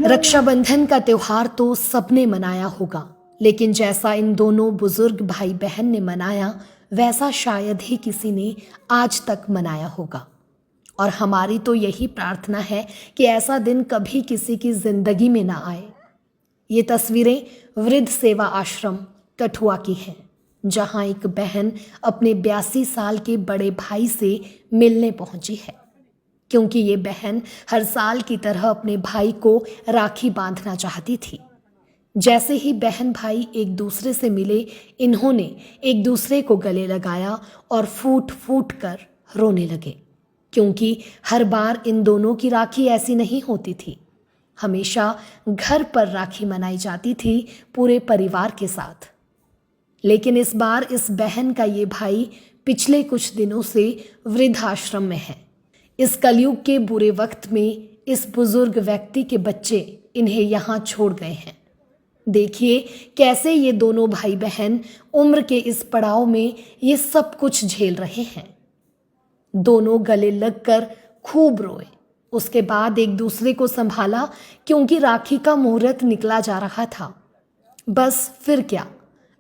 रक्षाबंधन का त्योहार तो सबने मनाया होगा, लेकिन जैसा इन दोनों बुजुर्ग भाई बहन ने मनाया वैसा शायद ही किसी ने आज तक मनाया होगा। और हमारी तो यही प्रार्थना है कि ऐसा दिन कभी किसी की जिंदगी में ना आए। ये तस्वीरें वृद्ध सेवा आश्रम कठुआ की हैं, जहां एक बहन अपने 82 साल के बड़े भाई से मिलने पहुंची है, क्योंकि ये बहन हर साल की तरह अपने भाई को राखी बांधना चाहती थी। जैसे ही बहन भाई एक दूसरे से मिले, इन्होंने एक दूसरे को गले लगाया और फूट फूट कर रोने लगे, क्योंकि हर बार इन दोनों की राखी ऐसी नहीं होती थी। हमेशा घर पर राखी मनाई जाती थी पूरे परिवार के साथ, लेकिन इस बार इस बहन का ये भाई पिछले कुछ दिनों से वृद्धाश्रम में है। इस कलयुग के बुरे वक्त में इस बुजुर्ग व्यक्ति के बच्चे इन्हें यहाँ छोड़ गए हैं। देखिए कैसे ये दोनों भाई बहन उम्र के इस पड़ाव में ये सब कुछ झेल रहे हैं। दोनों गले लगकर खूब रोए, उसके बाद एक दूसरे को संभाला, क्योंकि राखी का मुहूर्त निकला जा रहा था। बस फिर क्या,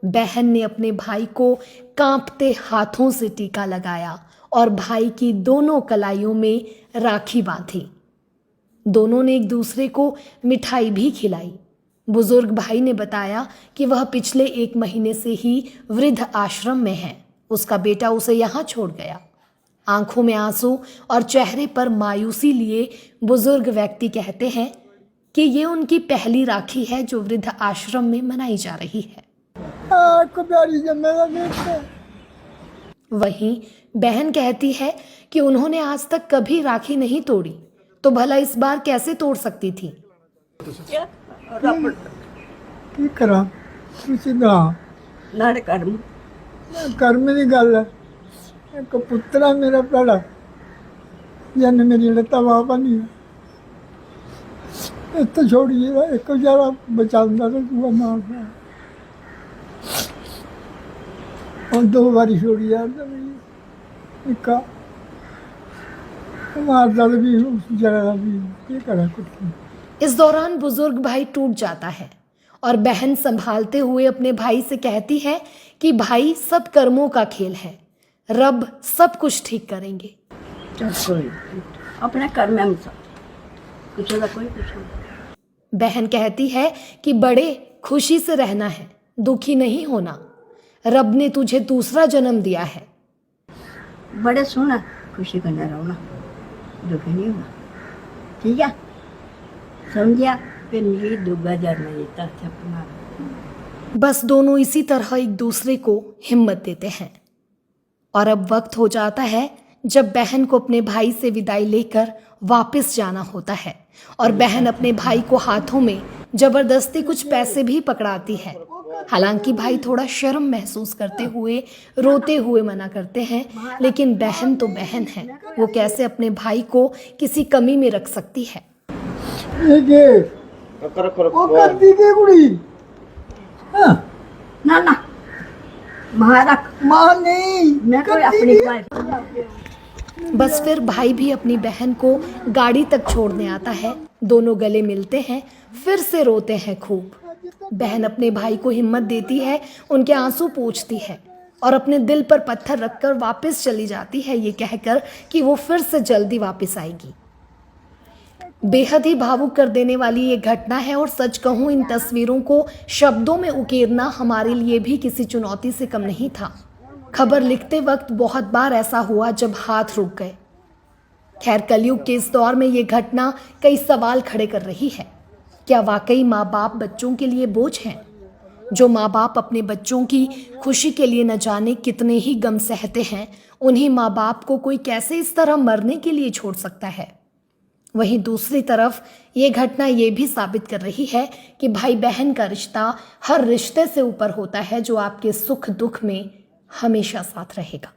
बहन ने अपने भाई को कांपते हाथों से टीका लगाया और भाई की दोनों कलाइयों में राखी बांधी। दोनों ने एक दूसरे को मिठाई भी खिलाई। बुजुर्ग भाई ने बताया कि वह पिछले 1 महीने से ही वृद्ध आश्रम में है। उसका बेटा उसे यहाँ छोड़ गया। आंखों में आंसू और चेहरे पर मायूसी लिए बुजुर्ग व्यक्ति कहते हैं कि ये उनकी पहली राखी है जो वृद्ध आश्रम में मनाई जा रही है। वहीं बहन कहती है कि उन्होंने आज तक कभी राखी नहीं तोड़ी, तो भला इस बार कैसे तोड़ सकती थी। कर्म की गल है। एक पुत्रा मेरा पड़ा जन मेरी लत्ता बापा नहीं इतना छोड़िए, एक बेचारा बचाता तो दूआ मारता और 2 बारी छोड़ी यार इक्का मारता भी जरा भी ये करा कुछ नहीं। इस दौरान बुजुर्ग भाई टूट जाता है और बहन संभालते हुए अपने भाई से कहती है कि भाई सब कर्मों का खेल है, रब सब कुछ ठीक करेंगे। अपने कर्म में कुछ ना कोई कुछ। बहन कहती है कि बड़े खुशी से रहना है, दुखी नहीं होना। रब ने तुझे दूसरा जन्म दिया है। बड़े सोना खुशी करना रहोना, दुखी नहीं होना, ठीक है, समझिया। फिर नहीं दुगा जन्म देता था। बस दोनों इसी तरह एक दूसरे को हिम्मत देते हैं। और अब वक्त हो जाता है जब बहन को अपने भाई से विदाई लेकर वापस जाना होता है, और बहन अपने भाई को हाथों में जबरदस्ती कुछ पैसे भी पकड़ाती है। हालांकि भाई थोड़ा शर्म महसूस करते हुए रोते हुए मना करते हैं, लेकिन बहन तो बहन है, वो कैसे अपने भाई को किसी कमी में रख सकती है। ना ना मां नहीं, मैं कोई अपनी बस फिर भाई भी अपनी बहन को गाड़ी तक छोड़ने आता है। दोनों गले मिलते हैं, फिर से रोते हैं खूब। बहन अपने भाई को हिम्मत देती है, उनके आंसू पोंछती है और अपने दिल पर पत्थर रखकर वापस चली जाती है, ये कहकर कि वो फिर से जल्दी वापस आएगी। बेहद ही भावुक कर देने वाली ये घटना है, और सच कहूँ इन तस्वीरों को शब्दों में उकेरना हमारे लिए भी किसी चुनौती से कम नहीं था। खबर लिखते वक्त बहुत बार ऐसा हुआ जब हाथ रुक गए। खैर, कलयुग के इस दौर में ये घटना कई सवाल खड़े कर रही है। क्या वाकई माँ बाप बच्चों के लिए बोझ हैं? जो माँ बाप अपने बच्चों की खुशी के लिए न जाने कितने ही गम सहते हैं, उन्हीं माँ बाप को कोई कैसे इस तरह मरने के लिए छोड़ सकता है? वहीं दूसरी तरफ ये घटना ये भी साबित कर रही है कि भाई बहन का रिश्ता हर रिश्ते से ऊपर होता है, जो आपके सुख दुख में हमेशा साथ रहेगा।